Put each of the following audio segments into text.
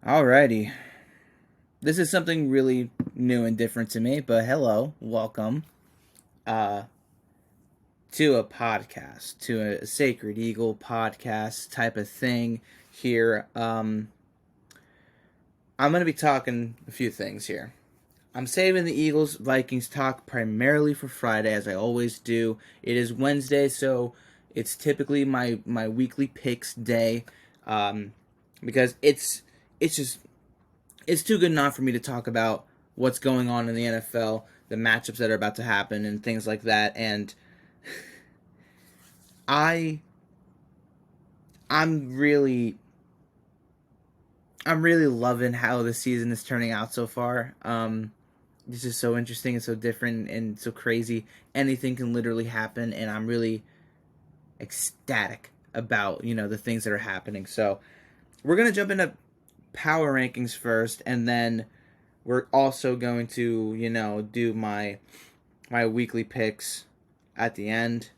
Alrighty. This is something really new and different to me, but hello, welcome uh, to a podcast, to a Sacred Eagle podcast type of thing here. I'm going to be talking a few things here. I'm saving the Eagles Vikings talk primarily for Friday, as I always do. It is Wednesday, so it's typically my weekly picks day, um, because it's just it's too good not for me to talk about what's going on in the NFL, the matchups that are about to happen, and things like that. And I, I'm really, I'm really loving how the season is turning out so far. This is so interesting and so different and so crazy. Anything can literally happen, and I'm really ecstatic about the things that are happening. So we're gonna jump into power rankings first, and then we're also going to do my weekly picks at the end.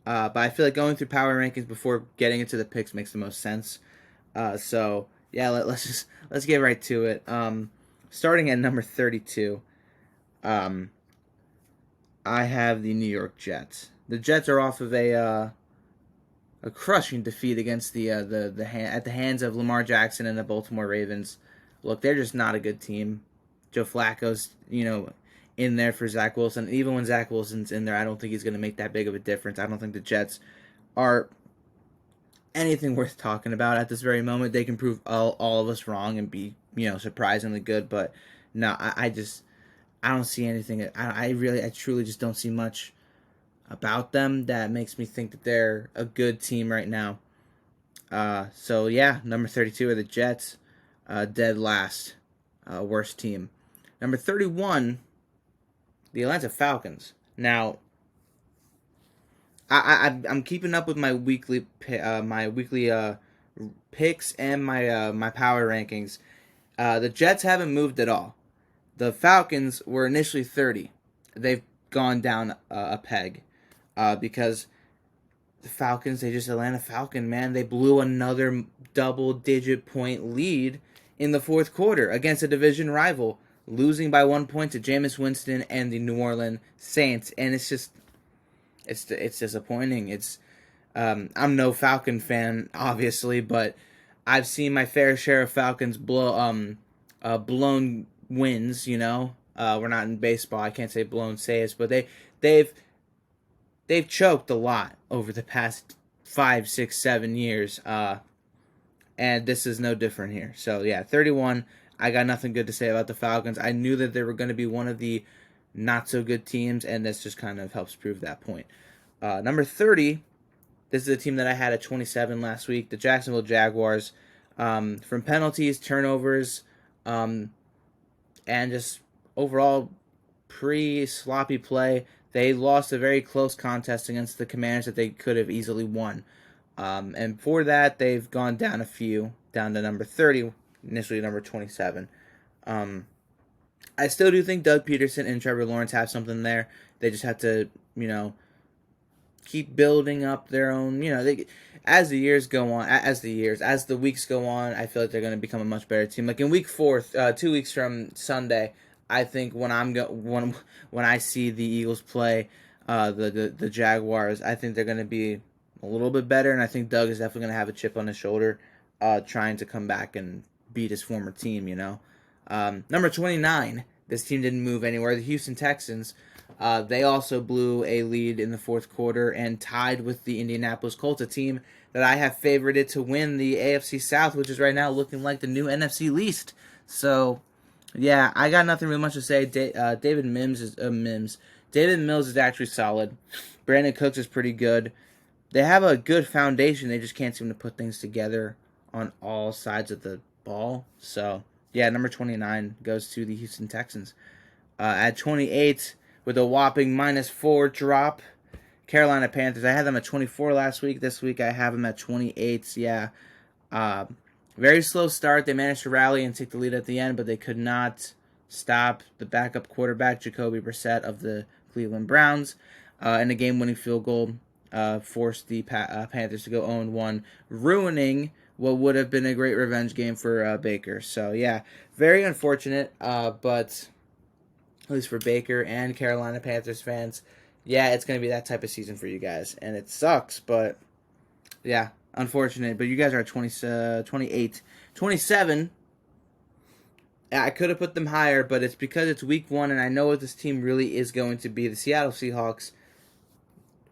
But I feel like going through power rankings before getting into the picks makes the most sense. So yeah, let's get right to it. Starting at number 32, um, I have the New York Jets. The Jets are off of a crushing defeat against at the hands of Lamar Jackson and the Baltimore Ravens. Look, they're just not a good team. Joe Flacco's in there for Zach Wilson. Even when Zach Wilson's in there, I don't think he's going to make that big of a difference. I don't think the Jets are anything worth talking about at this very moment. They can prove all of us wrong and be surprisingly good, but no, I don't see anything. I truly just don't see much about them that makes me think that they're a good team right now. So yeah, number 32 are the Jets, dead last, worst team. Number 31, the Atlanta Falcons. Now, I'm keeping up with my weekly picks and my power rankings. The Jets haven't moved at all. The Falcons were initially 30. They've gone down a peg because the Falcons, they just Atlanta Falcon, man. They blew another double-digit point lead in the fourth quarter against a division rival, losing by 1 point to Jameis Winston and the New Orleans Saints. And it's disappointing. I'm no Falcon fan, obviously, but I've seen my fair share of Falcons blown wins. We're not in baseball. I can't say blown saves, but they've they've choked a lot over the past 5, 6, 7 years, and this is no different here. So yeah, 31. I got nothing good to say about the Falcons. I knew that they were going to be one of the not so good teams, and this just kind of helps prove that point. Number 30. This is a team that I had at 27 last week. The Jacksonville Jaguars. From penalties, turnovers, and just overall pretty sloppy play. They lost a very close contest against the Commanders that they could have easily won. And for that, they've gone down a few, down to number 30, initially number 27. I still do think Doug Peterson and Trevor Lawrence have something there. They just have to, keep building up their own, as the years go on, as the weeks go on, I feel like they're going to become a much better team. Like in week 4, 2 weeks from Sunday, I think when I see the Eagles play the Jaguars, I think they're going to be a little bit better, and I think Doug is definitely going to have a chip on his shoulder, trying to come back and beat his former team. Number 29, this team didn't move anywhere. The Houston Texans. They also blew a lead in the fourth quarter and tied with the Indianapolis Colts, a team that I have favorited to win the AFC South, which is right now looking like the new NFC least. So, yeah, I got nothing really much to say. David Mims is Mims. David Mills is actually solid. Brandon Cooks is pretty good. They have a good foundation. They just can't seem to put things together on all sides of the ball. So, yeah, number 29 goes to the Houston Texans. At 28, with a whopping -4 drop, Carolina Panthers. I had them at 24 last week. This week I have them at 28. Yeah. Very slow start. They managed to rally and take the lead at the end, but they could not stop the backup quarterback, Jacoby Brissett of the Cleveland Browns. And a game-winning field goal forced the Panthers to go 0-1, ruining what would have been a great revenge game for Baker. So yeah, very unfortunate, but at least for Baker and Carolina Panthers fans, yeah, it's going to be that type of season for you guys, and it sucks, but yeah, unfortunate. But you guys are at 28, 27. I could have put them higher, but it's because it's week one, and I know what this team really is going to be. The Seattle Seahawks,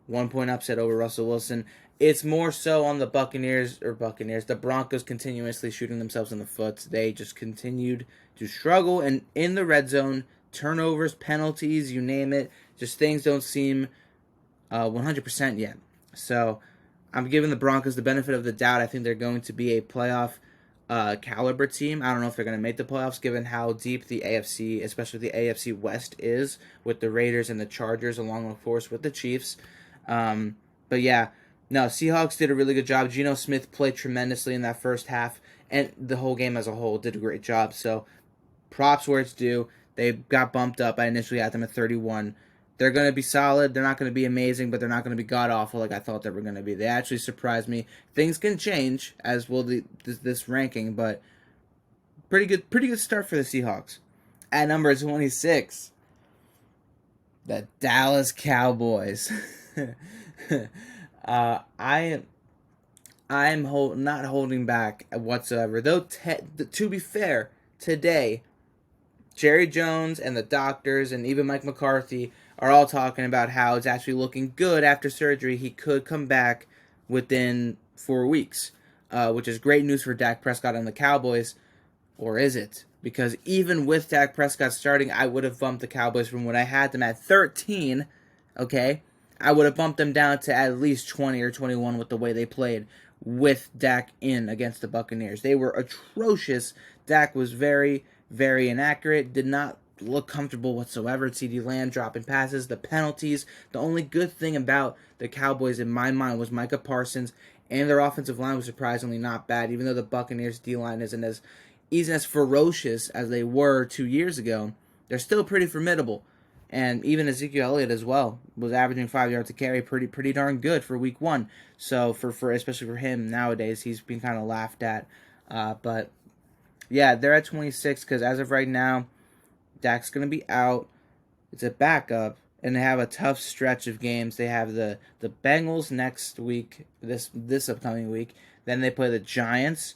1 point upset over Russell Wilson. It's more so on the Buccaneers. The Broncos continuously shooting themselves in the foot. They just continued to struggle, and in the red zone, turnovers, penalties, you name it, just things don't seem 100% yet. So I'm giving the Broncos the benefit of the doubt. I think they're going to be a playoff caliber team. I don't know if they're going to make the playoffs given how deep the AFC, especially the AFC West, is with the Raiders and the Chargers, along, of course, with the Chiefs. But yeah, no, Seahawks did a really good job. Geno Smith played tremendously in that first half, and the whole game as a whole did a great job. So props where it's due. They got bumped up. I initially had them at 31. They're going to be solid. They're not going to be amazing, but they're not going to be god-awful like I thought they were going to be. They actually surprised me. Things can change, as will this ranking, but pretty good start for the Seahawks. At number 26, the Dallas Cowboys. I'm not holding back whatsoever. Though, to be fair, today, Jerry Jones and the doctors and even Mike McCarthy are all talking about how it's actually looking good after surgery. He could come back within 4 weeks, which is great news for Dak Prescott and the Cowboys. Or is it? Because even with Dak Prescott starting, I would have bumped the Cowboys from when I had them at 13, okay? I would have bumped them down to at least 20 or 21 with the way they played with Dak in against the Buccaneers. They were atrocious. Dak was very, very inaccurate, did not look comfortable whatsoever. CeeDee Lamb dropping passes, the penalties. The only good thing about the Cowboys in my mind was Micah Parsons, and their offensive line was surprisingly not bad, even though the Buccaneers D-line isn't as ferocious as they were 2 years ago. They're still pretty formidable. And even Ezekiel Elliott as well was averaging 5 yards a carry, pretty darn good for week one. So for especially for him nowadays, he's been kind of laughed at. But yeah, they're at 26 because as of right now, Dak's going to be out. It's a backup, and they have a tough stretch of games. They have the Bengals next week, this upcoming week. Then they play the Giants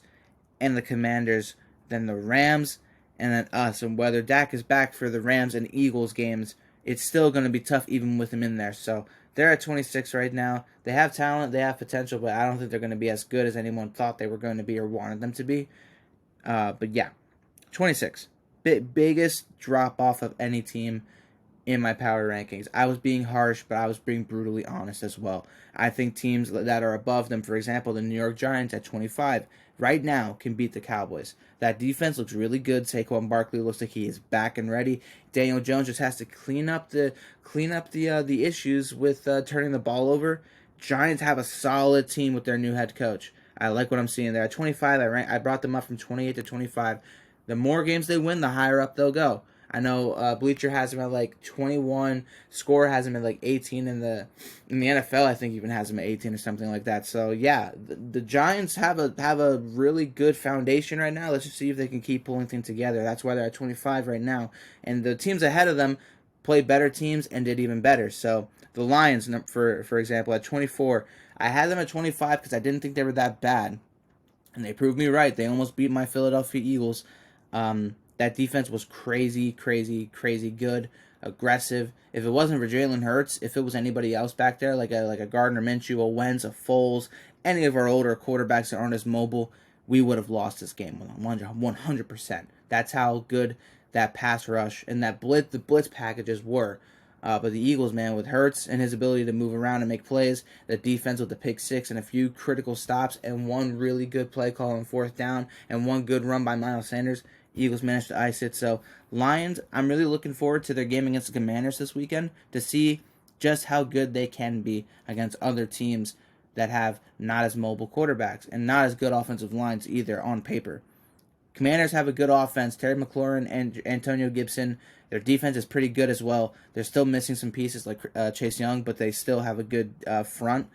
and the Commanders, then the Rams, and then us. And whether Dak is back for the Rams and Eagles games, it's still going to be tough even with him in there. So they're at 26 right now. They have talent, they have potential, but I don't think they're going to be as good as anyone thought they were going to be or wanted them to be. But yeah, 26. Biggest drop-off of any team in my power rankings. I was being harsh, but I was being brutally honest as well. I think teams that are above them, for example, the New York Giants at 25, right now can beat the Cowboys. That defense looks really good. Saquon Barkley looks like he is back and ready. Daniel Jones just has to clean up the issues with turning the ball over. Giants have a solid team with their new head coach. I like what I'm seeing there. At 25, I brought them up from 28 to 25. The more games they win, the higher up they'll go. I know Bleacher has them at like 21. Score has them at like 18 in the NFL. I think even has them at 18 or something like that. So yeah, the Giants have a really good foundation right now. Let's just see if they can keep pulling things together. That's why they're at 25 right now. And the teams ahead of them played better teams and did even better. So the Lions, for example, at 24, I had them at 25 because I didn't think they were that bad, and they proved me right. They almost beat my Philadelphia Eagles. That defense was crazy good, aggressive. If it wasn't for Jalen Hurts, if it was anybody else back there, like a Gardner Minshew, a Wentz, a Foles, any of our older quarterbacks that aren't as mobile, we would have lost this game 100%. That's how good that pass rush and the blitz packages were. But the Eagles, man, with Hurts and his ability to move around and make plays, the defense with the pick six and a few critical stops and one really good play call on fourth down and one good run by Miles Sanders, Eagles managed to ice it. So Lions, I'm really looking forward to their game against the Commanders this weekend to see just how good they can be against other teams that have not as mobile quarterbacks and not as good offensive lines either on paper. Commanders have a good offense. Terry McLaurin and Antonio Gibson. Their defense is pretty good as well. They're still missing some pieces like Chase Young, but they still have a good front.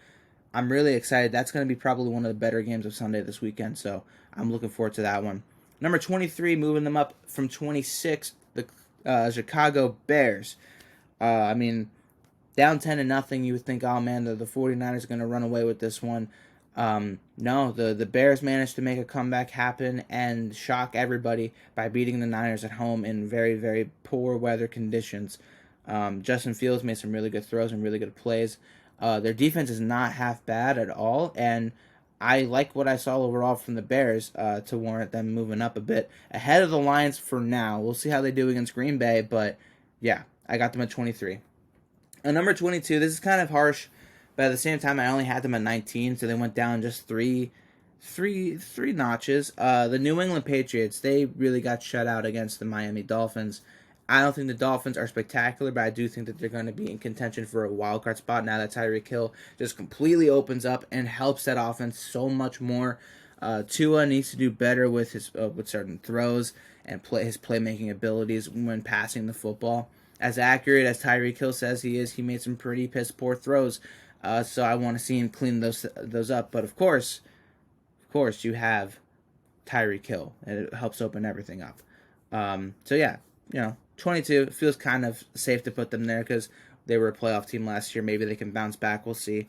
I'm really excited. That's going to be probably one of the better games of Sunday this weekend, so I'm looking forward to that one. Number 23, moving them up from 26, the Chicago Bears. I mean, down 10 to nothing, you would think, oh man, the 49ers are going to run away with this one. No, the Bears managed to make a comeback happen and shock everybody by beating the Niners at home in very, very poor weather conditions. Justin Fields made some really good throws and really good plays. Their defense is not half bad at all, and I like what I saw overall from the Bears to warrant them moving up a bit ahead of the Lions for now. We'll see how they do against Green Bay, but yeah, I got them at 23. Number 22, this is kind of harsh, but at the same time, I only had them at 19, so they went down just three notches. The New England Patriots, they really got shut out against the Miami Dolphins. I don't think the Dolphins are spectacular, but I do think that they're going to be in contention for a wild card spot now that Tyreek Hill just completely opens up and helps that offense so much more. Tua needs to do better with his with certain throws and his playmaking abilities when passing the football. As accurate as Tyreek Hill says he is, he made some pretty piss poor throws. So I want to see him clean those up. But of course, you have Tyreek Hill, and it helps open everything up. So yeah, 22 feels kind of safe to put them there because they were a playoff team last year. Maybe they can bounce back. We'll see.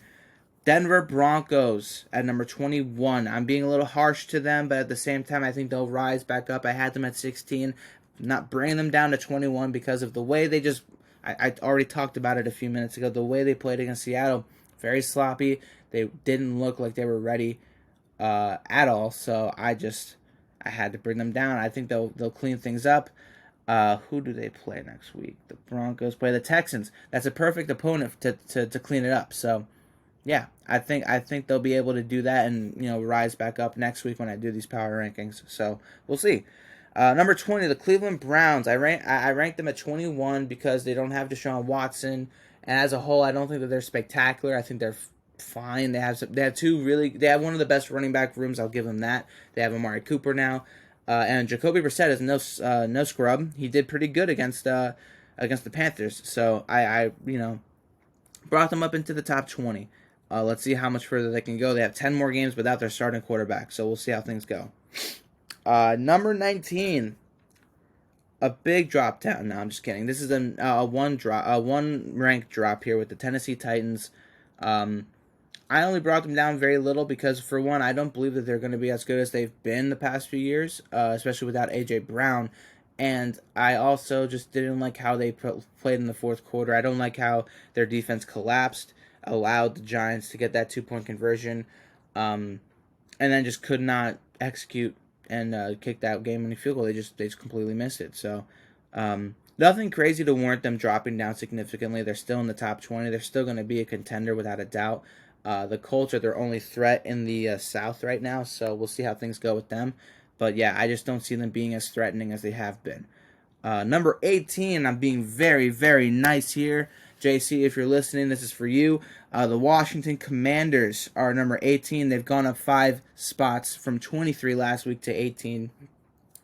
Denver Broncos at number 21. I'm being a little harsh to them, but at the same time, I think they'll rise back up. I had them at 16. Not bringing them down to 21 because of the way they just... I already talked about it a few minutes ago. The way they played against Seattle, very sloppy. They didn't look like they were ready at all. So I had to bring them down. I think they'll clean things up. Who do they play next week? The Broncos play the Texans. That's a perfect opponent to clean it up. So yeah, I think they'll be able to do that and rise back up next week when I do these power rankings. So we'll see. Number 20, the Cleveland Browns. I ranked them at 21 because they don't have Deshaun Watson, and as a whole, I don't think that they're spectacular. I think they're fine. They have one of the best running back rooms. I'll give them that. They have Amari Cooper now, and Jacoby Brissett is no scrub. He did pretty good against the Panthers. So I brought them up into the top 20. Let's see how much further they can go. They have 10 more games without their starting quarterback, so we'll see how things go. Number 19, a big drop down. No, I'm just kidding. This is a one rank drop here with the Tennessee Titans. I only brought them down very little because, for one, I don't believe that they're going to be as good as they've been the past few years, especially without A.J. Brown. And I also just didn't like how they played in the fourth quarter. I don't like how their defense collapsed, allowed the Giants to get that 2-point conversion, and then just could not execute and kick that game-winning field goal. They just completely missed it. So nothing crazy to warrant them dropping down significantly. They're still in the top 20. They're still going to be a contender without a doubt. The Colts are their only threat in the South right now, so we'll see how things go with them. But yeah, I just don't see them being as threatening as they have been. Number 18, I'm being very, very nice here. JC, if you're listening, this is for you. The Washington Commanders are number 18. They've gone up 5 spots from 23 last week to 18.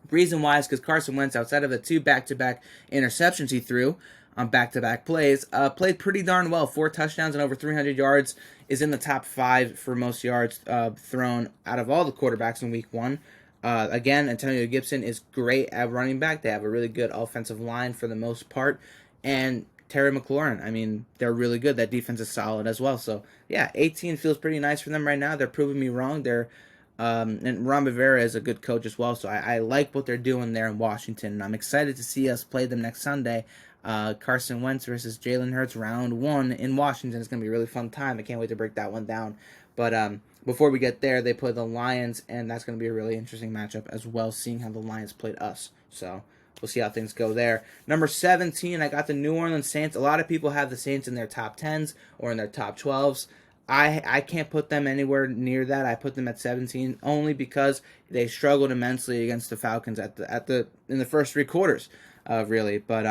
Reason why is because Carson Wentz, outside of the 2 back-to-back interceptions he threw on back-to-back plays, played pretty darn well. 4 touchdowns and over 300 yards, is in the top 5 for most yards thrown out of all the quarterbacks in week 1. Again, Antonio Gibson is great at running back. They have a really good offensive line for the most part. And Terry McLaurin, I mean, they're really good. That defense is solid as well. So, yeah, 18 feels pretty nice for them right now. They're proving me wrong. And Ron Rivera is a good coach as well. So I like what they're doing there in Washington. And I'm excited to see us play them next Sunday. Carson Wentz versus Jalen Hurts, round 1 in Washington. It's going to be a really fun time. I can't wait to break that one down. But before we get there, they play the Lions, and that's going to be a really interesting matchup as well, seeing how the Lions played us. So we'll see how things go there. Number 17, I got the New Orleans Saints. A lot of people have the Saints in their top 10s or in their top 12s. I can't put them anywhere near that. I put them at 17 only because they struggled immensely against the Falcons in the first 3 quarters, really. But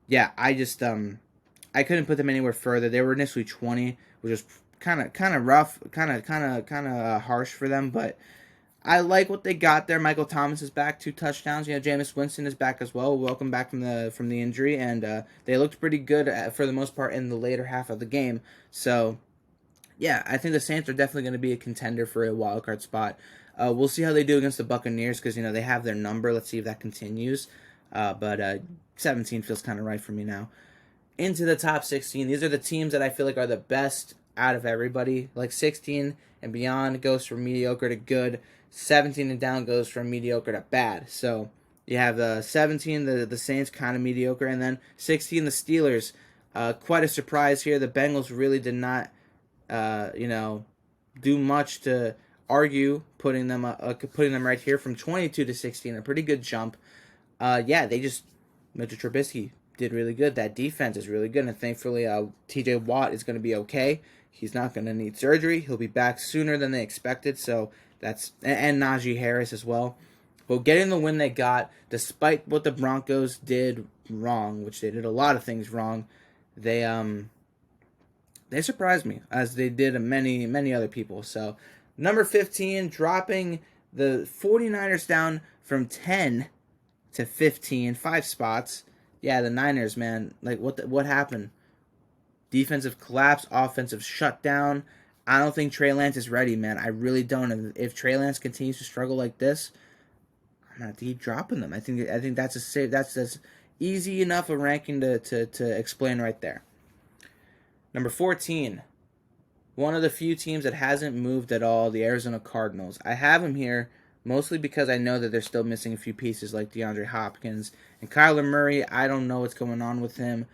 yeah, I just I couldn't put them anywhere further. They were initially 20, which was kind of rough, kind of harsh for them, but I like what they got there. Michael Thomas is back, 2 touchdowns. Jameis Winston is back as well. Welcome back from the injury, and they looked pretty good for the most part in the later half of the game. So, Yeah, I think the Saints are definitely going to be a contender for a wild card spot. We'll see how they do against the Buccaneers because they have their number. Let's see if that continues. But 17 feels kind of right for me now. Into the top 16. These are the teams that I feel like are the best out of everybody. Like 16 and beyond goes from mediocre to good. 17 and down goes from mediocre to bad. So you have the 17, the Saints, kind of mediocre, and then 16, the Steelers. Quite a surprise here. The Bengals really did not, do much to argue putting them right here from 22 to 16. A pretty good jump. They just Mitchell Trubisky did really good. That defense is really good, and thankfully, T.J. Watt is going to be okay. He's not going to need surgery. He'll be back sooner than they expected. So and Najee Harris as well. But getting the win they got, despite what the Broncos did wrong, which they did a lot of things wrong, they surprised me as they did many other people. So number 15, dropping the 49ers down from 10 to 15, 5 spots. Yeah, the Niners, man. Like, what happened? Defensive collapse, offensive shutdown. I don't think Trey Lance is ready, man. I really don't. And if Trey Lance continues to struggle like this, I'm gonna have to keep dropping them. I think that's a safe. That's easy enough a ranking to explain right there. Number 14, one of the few teams that hasn't moved at all, the Arizona Cardinals. I have them here mostly because I know that they're still missing a few pieces like DeAndre Hopkins and Kyler Murray. I don't know what's going on with him,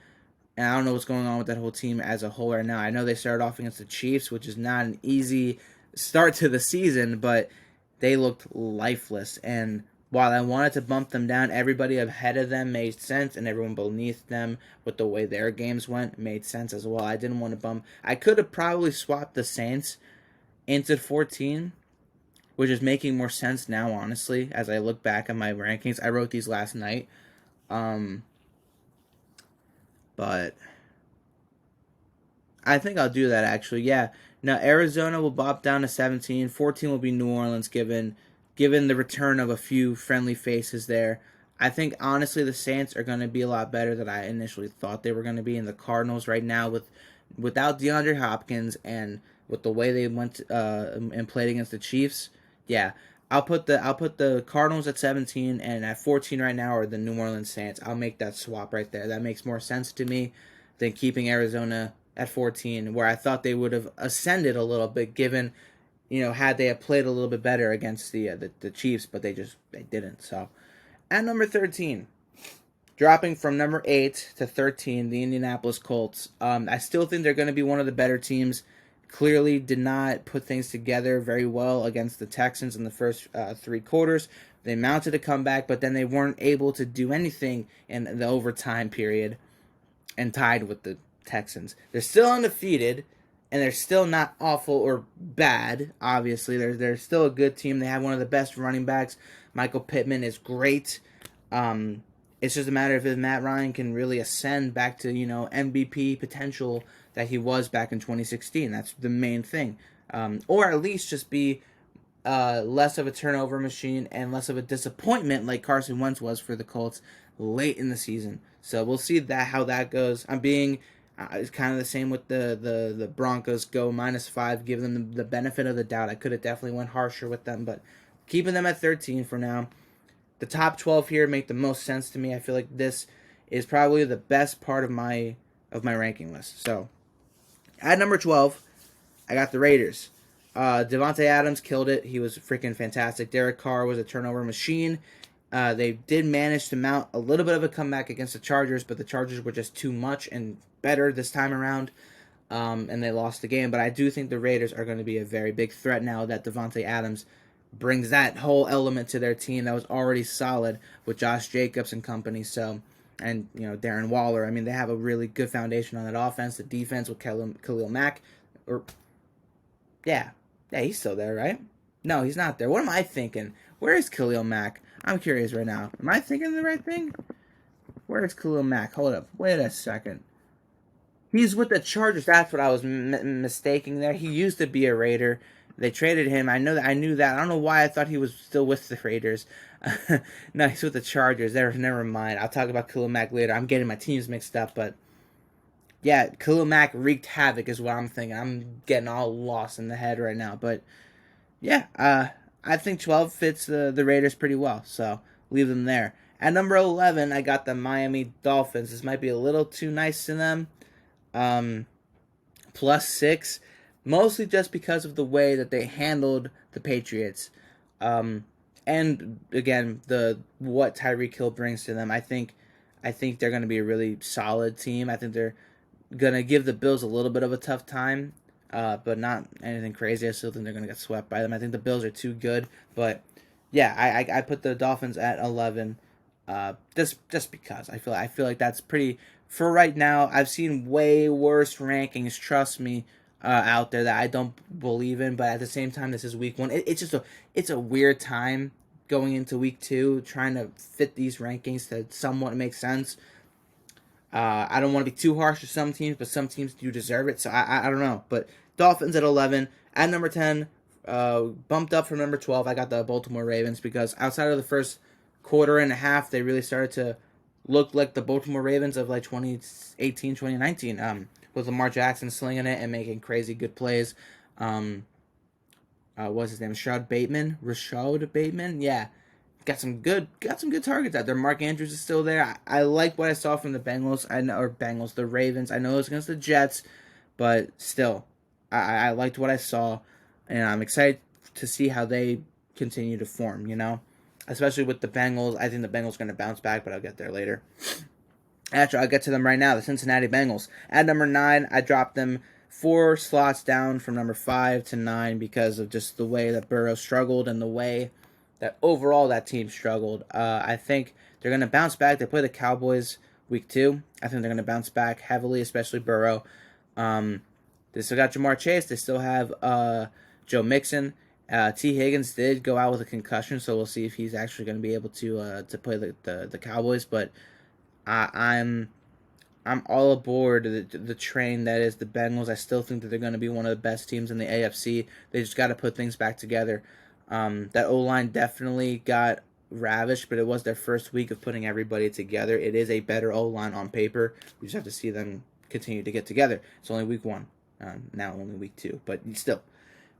and I don't know what's going on with that whole team as a whole right now. I know they started off against the Chiefs, which is not an easy start to the season, but they looked lifeless. And while I wanted to bump them down, everybody ahead of them made sense, and everyone beneath them with the way their games went made sense as well. I didn't want to bump. I could have probably swapped the Saints into 14, which is making more sense now, honestly, as I look back at my rankings. I wrote these last night. But I think I'll do that, actually. Yeah. Now, Arizona will bop down to 17. 14 will be New Orleans, given the return of a few friendly faces there. I think, honestly, the Saints are going to be a lot better than I initially thought they were going to be. And the Cardinals right now, without DeAndre Hopkins and with the way they went and played against the Chiefs, yeah, I'll put the Cardinals at 17, and at 14 right now are the New Orleans Saints. I'll make that swap right there. That makes more sense to me than keeping Arizona at 14, where I thought they would have ascended a little bit, given had they have played a little bit better against the Chiefs, but they didn't. So at number 13, dropping from number 8 to 13, the Indianapolis Colts. I still think they're going to be one of the better teams. Clearly did not put things together very well against the Texans in the first 3 quarters. They mounted a comeback, but then they weren't able to do anything in the overtime period and tied with the Texans. They're still undefeated, and they're still not awful or bad, obviously. They're still a good team. They have one of the best running backs. Michael Pittman is great. It's just a matter of if Matt Ryan can really ascend back to, MVP potential that he was back in 2016. That's the main thing. Or at least just be less of a turnover machine and less of a disappointment like Carson Wentz was for the Colts late in the season. So we'll see how that goes. I'm being it's kind of the same with the Broncos. Go -5, give them the benefit of the doubt. I could have definitely went harsher with them, but keeping them at 13 for now. The top 12 here make the most sense to me. I feel like this is probably the best part of my ranking list. So at number 12, I got the Raiders. Devontae Adams killed it. He was freaking fantastic. Derek Carr was a turnover machine. They did manage to mount a little bit of a comeback against the Chargers, but the Chargers were just too much and better this time around, and they lost the game. But I do think the Raiders are going to be a very big threat now that Devontae Adams brings that whole element to their team that was already solid with Josh Jacobs and company. So, and Darren Waller. I mean, they have a really good foundation on that offense. The defense with Khalil Mack, yeah, he's still there, right? No, he's not there. What am I thinking? Where is Khalil Mack? I'm curious right now. Am I thinking the right thing? Where is Khalil Mack? Hold up. Wait a second. He's with the Chargers. That's what I was mistaking there. He used to be a Raider. They traded him. I knew that. I don't know why I thought he was still with the Raiders. No, he's with the Chargers. Never mind. I'll talk about Khalil Mack later. I'm getting my teams mixed up, but Yeah, Khalil Mack wreaked havoc is what I'm thinking. I'm getting all lost in the head right now, but yeah, I think 12 fits the Raiders pretty well, so leave them there. At number 11, I got the Miami Dolphins. This might be a little too nice to them. Um, +6, mostly just because of the way that they handled the Patriots. Um, and again, the what Tyreek Hill brings to them. I think they're going to be a really solid team. I think they're gonna give the Bills a little bit of a tough time, but not anything crazy. I still think they're gonna get swept by them. I think the Bills are too good, but yeah, I put the Dolphins at 11, just because I feel like that's pretty for right now. I've seen way worse rankings. Trust me. Out there that I don't believe in, but at the same time, this is week one. It's just a weird time going into week two, trying to fit these rankings to somewhat make sense. I don't want to be too harsh to some teams, but some teams do deserve it. So I don't know. But Dolphins at 11. At number 10, bumped up from number 12, I got the Baltimore Ravens because outside of the first quarter and a half, they really started to look like the Baltimore Ravens of like 2018, 2019, with Lamar Jackson slinging it and making crazy good plays. What's his name? Rashad Bateman? Yeah, got some good targets out there. Mark Andrews is still there. I like what I saw from the Bengals. The Ravens. I know it was against the Jets, but still, I liked what I saw, and I'm excited to see how they continue to form. Especially with the Bengals. I think the Bengals are going to bounce back, but I'll get there later. Actually, I'll get to them right now. The Cincinnati Bengals. At number 9, I dropped them 4 slots down from number 5 to 9 because of just the way that Burrow struggled and the way that overall that team struggled. I think they're going to bounce back. They play the Cowboys week 2. I think they're going to bounce back heavily, especially Burrow. They still got Jamar Chase. They still have Joe Mixon. T. Higgins did go out with a concussion, so we'll see if he's actually going to be able to play the Cowboys. But I'm all aboard the train that is the Bengals. I still think that they're going to be one of the best teams in the AFC. They just got to put things back together. That O-line definitely got ravished, but it was their first week of putting everybody together. It is a better O-line on paper. We just have to see them continue to get together. It's only week 1. Now only week 2, but still.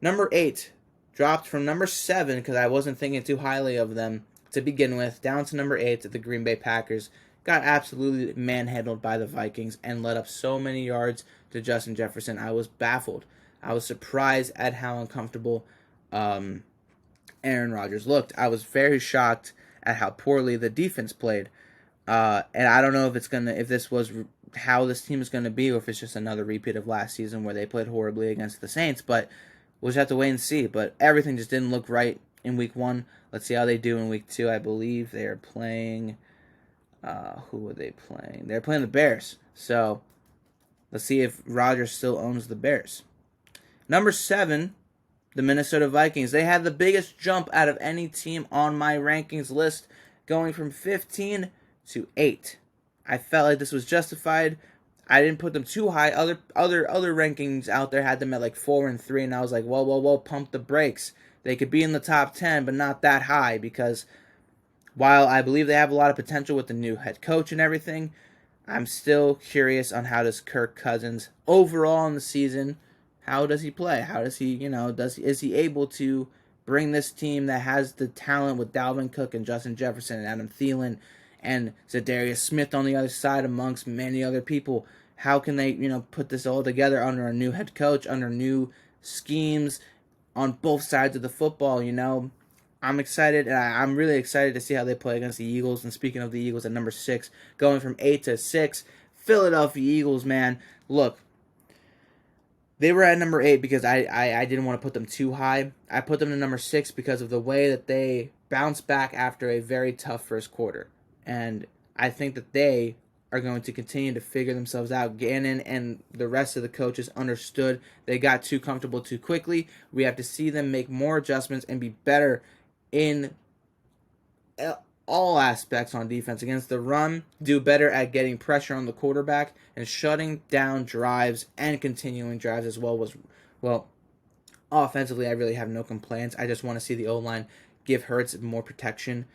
Number 8, dropped from number 7 because I wasn't thinking too highly of them to begin with, down to number 8 at the Green Bay Packers. Got absolutely manhandled by the Vikings and let up so many yards to Justin Jefferson. I was baffled. I was surprised at how uncomfortable Aaron Rodgers looked. I was very shocked at how poorly the defense played. And I don't know if this was how this team is gonna be, or if it's just another repeat of last season where they played horribly against the Saints. But we'll just have to wait and see. But everything just didn't look right in week 1. Let's see how they do in week 2. I believe they are playing. Who were they playing? They're playing the Bears. So let's see if Rodgers still owns the Bears. Number 7, the Minnesota Vikings. They had the biggest jump out of any team on my rankings list, going from 15 to 8. I felt like this was justified. I didn't put them too high. Other rankings out there had them at like 4 and 3, and I was like, whoa, pump the brakes. They could be in the top 10, but not that high, because while I believe they have a lot of potential with the new head coach and everything, I'm still curious on how does Kirk Cousins overall in the season, how does he play? How does he, is he able to bring this team that has the talent with Dalvin Cook and Justin Jefferson and Adam Thielen and Zadarius Smith on the other side amongst many other people? How can they, put this all together under a new head coach, under new schemes on both sides of the football, I'm excited, and I'm really excited to see how they play against the Eagles. And speaking of the Eagles, at number 6, going from 8 to 6, Philadelphia Eagles, man. Look, they were at number 8 because I didn't want to put them too high. I put them to number 6 because of the way that they bounced back after a very tough first quarter. And I think that they are going to continue to figure themselves out. Gannon and the rest of the coaches understood they got too comfortable too quickly. We have to see them make more adjustments and be better in all aspects on defense. Against the run, do better at getting pressure on the quarterback and shutting down drives and continuing drives as well. Offensively, I really have no complaints. I just want to see the O-line give Hurts more protection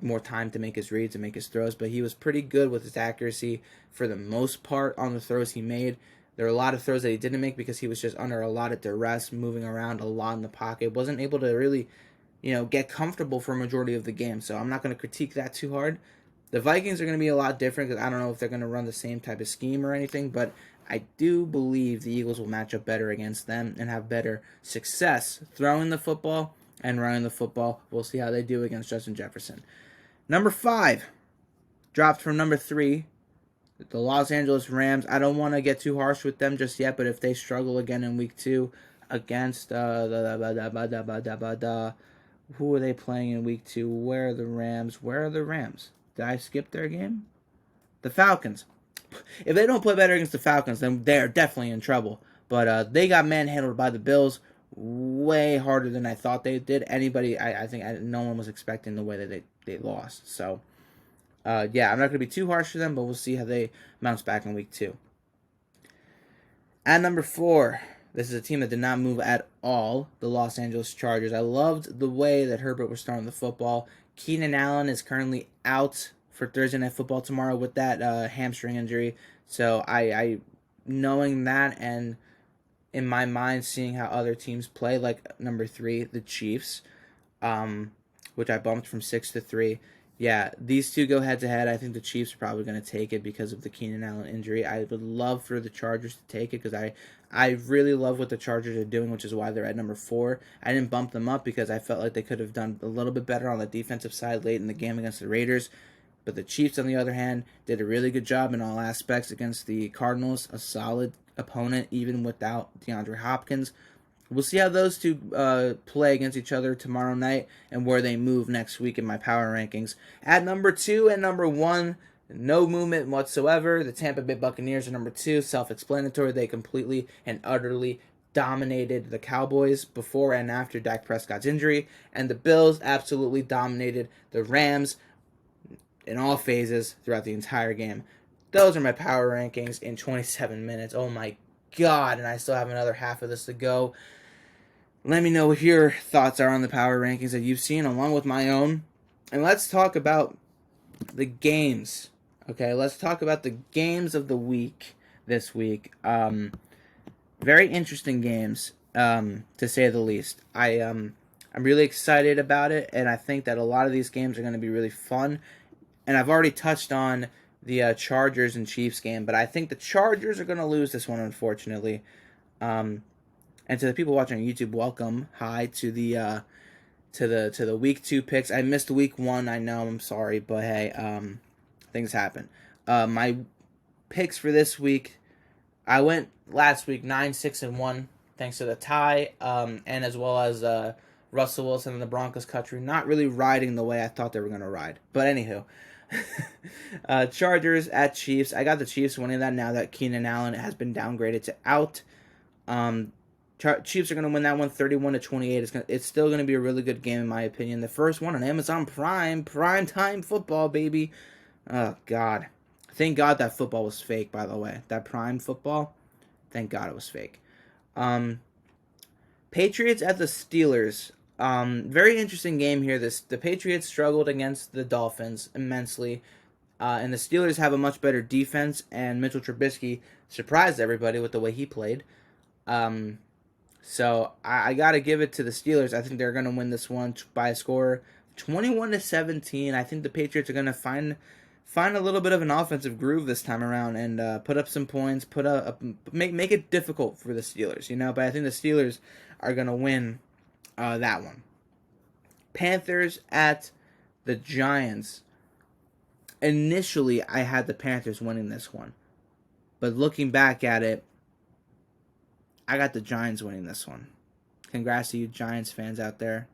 more time to make his reads and make his throws, but he was pretty good with his accuracy for the most part on the throws he made. There were a lot of throws that he didn't make because he was just under a lot of duress, moving around a lot in the pocket, wasn't able to really, get comfortable for a majority of the game. So I'm not going to critique that too hard. The Vikings are going to be a lot different because I don't know if they're going to run the same type of scheme or anything, but I do believe the Eagles will match up better against them and have better success throwing the football and running the football. We'll see how they do against Justin Jefferson. Number 5, dropped from number 3, the Los Angeles Rams. I don't want to get too harsh with them just yet, but if they struggle again in week 2 against who are they playing in week 2? Where are the Rams? Did I skip their game? The Falcons. If they don't play better against the Falcons, then they're definitely in trouble. But they got manhandled by the Bills way harder than I thought they did. I think no one was expecting the way that they lost. So, yeah, I'm not going to be too harsh to them, but we'll see how they bounce back in week 2. At number 4, this is a team that did not move at all, the Los Angeles Chargers. I loved the way that Herbert was throwing the football. Keenan Allen is currently out for Thursday Night Football tomorrow with that hamstring injury. So I knowing that, and in my mind seeing how other teams play, like number 3, the Chiefs, which I bumped from 6 to 3. Yeah, these two go head-to-head. I think the Chiefs are probably going to take it because of the Keenan Allen injury. I would love for the Chargers to take it because I really love what the Chargers are doing, which is why they're at number 4. I didn't bump them up because I felt like they could have done a little bit better on the defensive side late in the game against the Raiders. But the Chiefs, on the other hand, did a really good job in all aspects against the Cardinals, a solid opponent even without DeAndre Hopkins. We'll see how those two play against each other tomorrow night and where they move next week in my power rankings. At number 2 and number 1, no movement whatsoever. The Tampa Bay Buccaneers are number 2. Self-explanatory. They completely and utterly dominated the Cowboys before and after Dak Prescott's injury. And the Bills absolutely dominated the Rams in all phases throughout the entire game. Those are my power rankings in 27 minutes. Oh my God, and I still have another half of this to go. Let me know what your thoughts are on the power rankings that you've seen along with my own. And let's talk about the games. Okay, let's talk about the games of the week this week. Very interesting games, to say the least. I'm really excited about it, and I think that a lot of these games are going to be really fun. And I've already touched on the Chargers and Chiefs game, but I think the Chargers are going to lose this one, unfortunately. And to the people watching on YouTube, welcome. Hi to the week 2 picks. I missed week 1. I know. I'm sorry, but hey, things happen. My picks for this week, I went last week 9-6-1 thanks to the tie, and as well as Russell Wilson and the Broncos country not really riding the way I thought they were going to ride. But anywho, Chargers at Chiefs. I got the Chiefs winning that now that Keenan Allen has been downgraded to out. Chiefs are going to win that one 31-28. It's still going to be a really good game in my opinion. The first one on Amazon Prime time football, baby. Oh, God. Thank God that football was fake, by the way. That Prime football, thank God it was fake. Patriots at the Steelers. Very interesting game here. The Patriots struggled against the Dolphins immensely. And the Steelers have a much better defense, and Mitchell Trubisky surprised everybody with the way he played. So I got to give it to the Steelers. I think they're going to win this one by a score 21-17. I think the Patriots are going to find a little bit of an offensive groove this time around and put up some points, make it difficult for the Steelers, But I think the Steelers are going to win that one. Panthers at the Giants. Initially, I had the Panthers winning this one. But looking back at it, I got the Giants winning this one. Congrats to you Giants fans out there.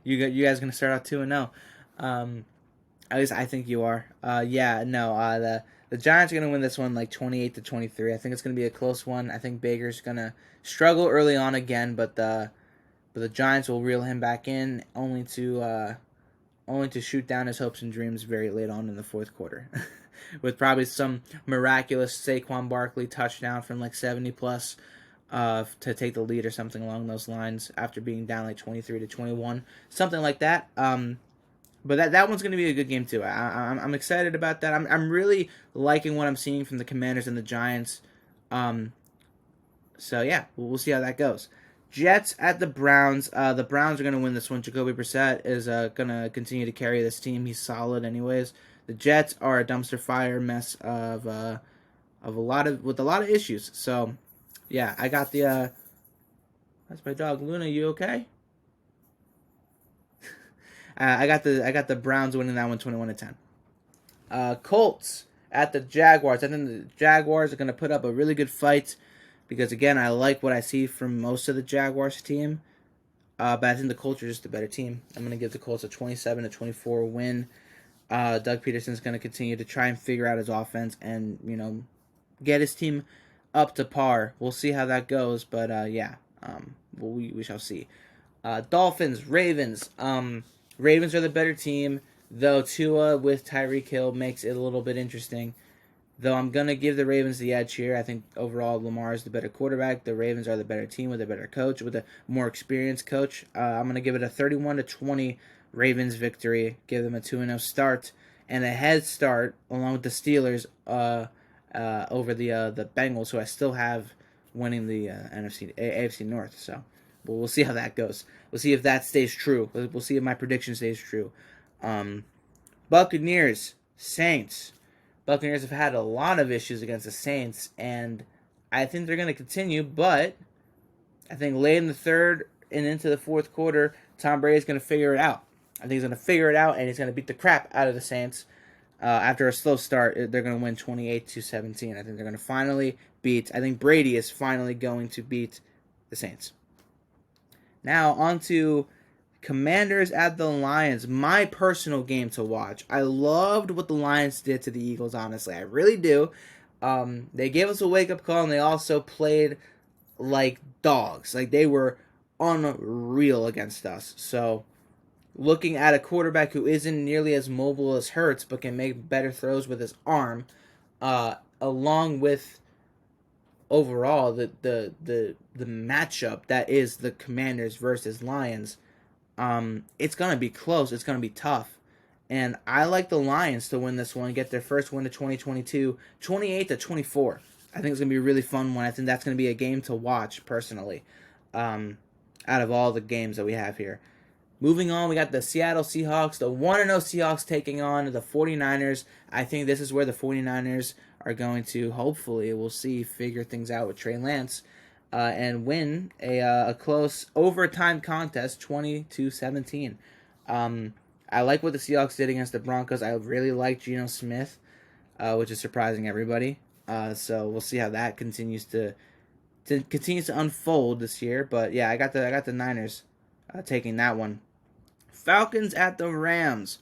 You guys going to start out 2-0. At least I think you are. The Giants are going to win this one like 28-23. I think it's going to be a close one. I think Baker's going to struggle early on again, but the Giants will reel him back in only to shoot down his hopes and dreams very late on in the fourth quarter. With probably some miraculous Saquon Barkley touchdown from like 70+ to take the lead or something along those lines after being down like 23-21, something like that. But that one's going to be a good game too. I'm excited about that. I'm really liking what I'm seeing from the Commanders and the Giants. Um, so yeah, we'll see how that goes. Jets at the Browns. The Browns are going to win this one. Jacoby Brissett is going to continue to carry this team. He's solid, anyways. The Jets are a dumpster fire mess of a lot of issues. So yeah, I got the. That's my dog Luna. You okay? I got the Browns winning that one 21-10. Colts at the Jaguars. I think the Jaguars are going to put up a really good fight because, again, I like what I see from most of the Jaguars team. But I think the Colts are just a better team. I'm going to give the Colts a 27-24 win. Doug Peterson's going to continue to try and figure out his offense and, get his team up to par. We'll see how that goes, but yeah, we shall see. Dolphins, Ravens. Ravens are the better team, though Tua with Tyreek Hill makes it a little bit interesting. Though I'm going to give the Ravens the edge here. I think overall Lamar is the better quarterback. The Ravens are the better team with a better coach, with a more experienced coach. I'm going to give it a 31-20 Ravens victory. Give them a 2-0 start and a head start along with the Steelers over the Bengals, who I still have winning the AFC North. So we'll see how that goes. We'll see if that stays true. We'll see if my prediction stays true. Buccaneers, Saints. Buccaneers have had a lot of issues against the Saints, and I think they're going to continue, but I think late in the third and into the fourth quarter, Tom Brady's going to figure it out. I think he's going to figure it out, and he's going to beat the crap out of the Saints. After a slow start, they're going to win 28-17. I think they're going to finally beat. I think Brady is finally going to beat the Saints. Now on to Commanders at the Lions. My personal game to watch. I loved what the Lions did to the Eagles. Honestly, I really do. They gave us a wake up call, and they also played like dogs. Like they were unreal against us. So, looking at a quarterback who isn't nearly as mobile as Hurts, but can make better throws with his arm, along with overall the matchup that is the Commanders versus Lions, it's gonna be close. It's gonna be tough, and I like the Lions to win this one, get their first win of 2022, 28-24. I think it's gonna be a really fun one. I think that's gonna be a game to watch personally, out of all the games that we have here. Moving on, we got the Seattle Seahawks, the 1-0 Seahawks taking on the 49ers. I think this is where the 49ers are going to, hopefully, we'll see, figure things out with Trey Lance and win a close overtime contest, 20-17. I like what the Seahawks did against the Broncos. I really like Geno Smith, which is surprising everybody. So we'll see how that continues to unfold this year. But yeah, I got the Niners taking that one. Falcons at the Rams.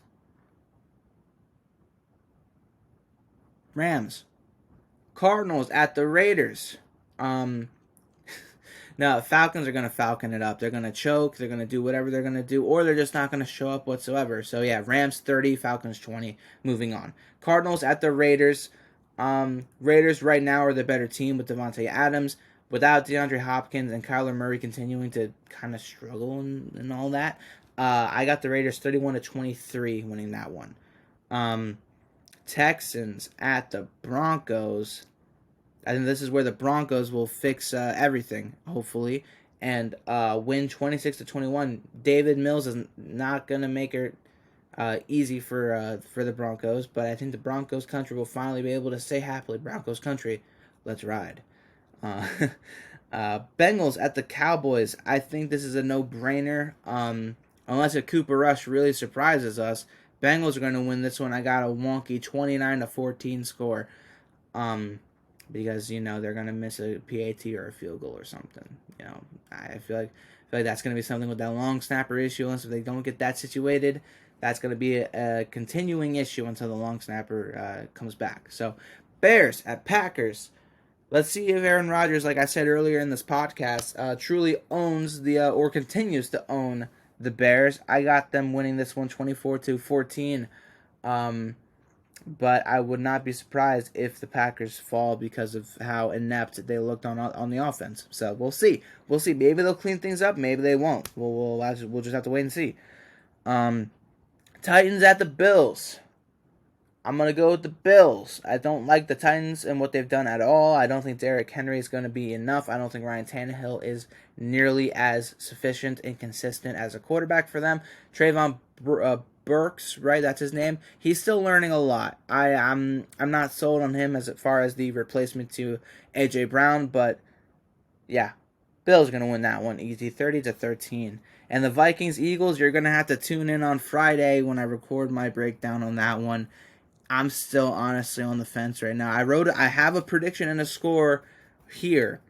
Cardinals at the Raiders. No, Falcons are going to Falcon it up. They're going to choke. They're going to do whatever they're going to do, or they're just not going to show up whatsoever. So, yeah, Rams 30, Falcons 20. Moving on. Cardinals at the Raiders. Raiders right now are the better team with Devontae Adams. Without DeAndre Hopkins and Kyler Murray continuing to kind of struggle and all that, I got the Raiders 31-23 winning that one. Texans at the Broncos. I think this is where the Broncos will fix everything, hopefully, and win 26-21. David Mills is not going to make it easy for the Broncos, but I think the Broncos country will finally be able to say happily, Broncos country, let's ride. Bengals at the Cowboys. I think this is a no-brainer. Unless a Cooper Rush really surprises us, Bengals are going to win this one. I got a wonky 29-14 score. Because they're gonna miss a PAT or a field goal or something. I feel like that's gonna be something with that long snapper issue. And so if they don't get that situated, that's gonna be a continuing issue until the long snapper comes back. So, Bears at Packers. Let's see if Aaron Rodgers, like I said earlier in this podcast, truly owns or continues to own the Bears. I got them winning this one 24-14. But I would not be surprised if the Packers fall because of how inept they looked on the offense. So we'll see. Maybe they'll clean things up. Maybe they won't. We'll just have to wait and see. Titans at the Bills. I'm going to go with the Bills. I don't like the Titans and what they've done at all. I don't think Derrick Henry is going to be enough. I don't think Ryan Tannehill is nearly as sufficient and consistent as a quarterback for them. Trayvon Burks, right? That's his name. He's still learning a lot. I'm not sold on him as far as the replacement to A.J. Brown, but yeah, Bills are going to win that one easy, 30-13. And the Vikings-Eagles, you're going to have to tune in on Friday when I record my breakdown on that one. I'm still honestly on the fence right now. I have a prediction and a score here.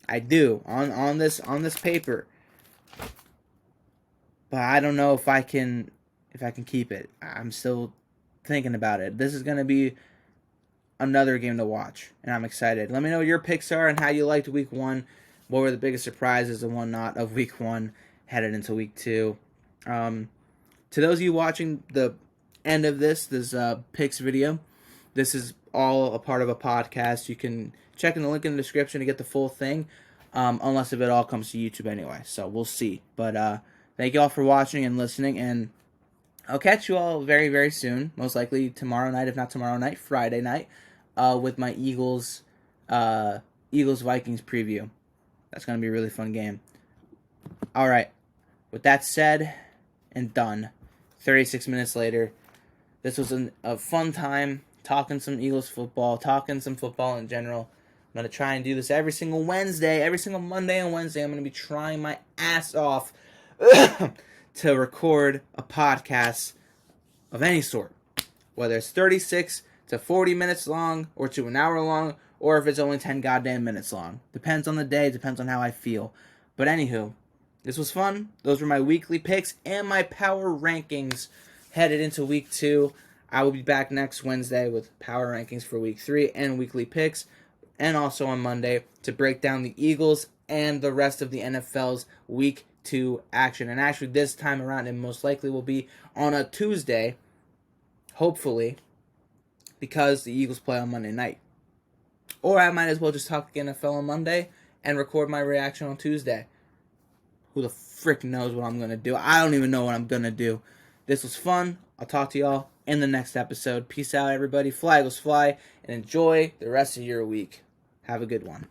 I do on this paper. But I don't know if I can keep it. I'm still thinking about it. This is going to be another game to watch, and I'm excited. Let me know what your picks are and how you liked week 1. What were the biggest surprises and whatnot of week 1 headed into week 2. To those of you watching the end of this picks video, this is all a part of a podcast. You can check in the link in the description to get the full thing, unless if it all comes to YouTube anyway. So we'll see. But thank you all for watching and listening, and I'll catch you all very, very soon. Most likely tomorrow night, if not tomorrow night, Friday night, with my Eagles Vikings preview. That's going to be a really fun game. All right. With that said and done, 36 minutes later, this was a fun time talking some Eagles football, talking some football in general. I'm going to try and do this every single Wednesday, every single Monday and Wednesday. I'm going to be trying my ass off to record a podcast of any sort, whether it's 36 to 40 minutes long or to an hour long, or if it's only 10 goddamn minutes long. Depends on the day, depends on how I feel. But anywho, this was fun. Those were my weekly picks and my power rankings headed into week 2. I will be back next Wednesday with power rankings for week 3 and weekly picks, and also on Monday to break down the Eagles and the rest of the NFL's week 2 action. And actually this time around it most likely will be on a Tuesday, hopefully, because the Eagles play on Monday night. Or I might as well just talk the NFL on Monday and record my reaction on Tuesday. Who the frick knows what I'm going to do? I don't even know what I'm going to do. This was fun. I'll talk to y'all in the next episode. Peace out, everybody. Fly, Eagles, fly, and enjoy the rest of your week. Have a good one.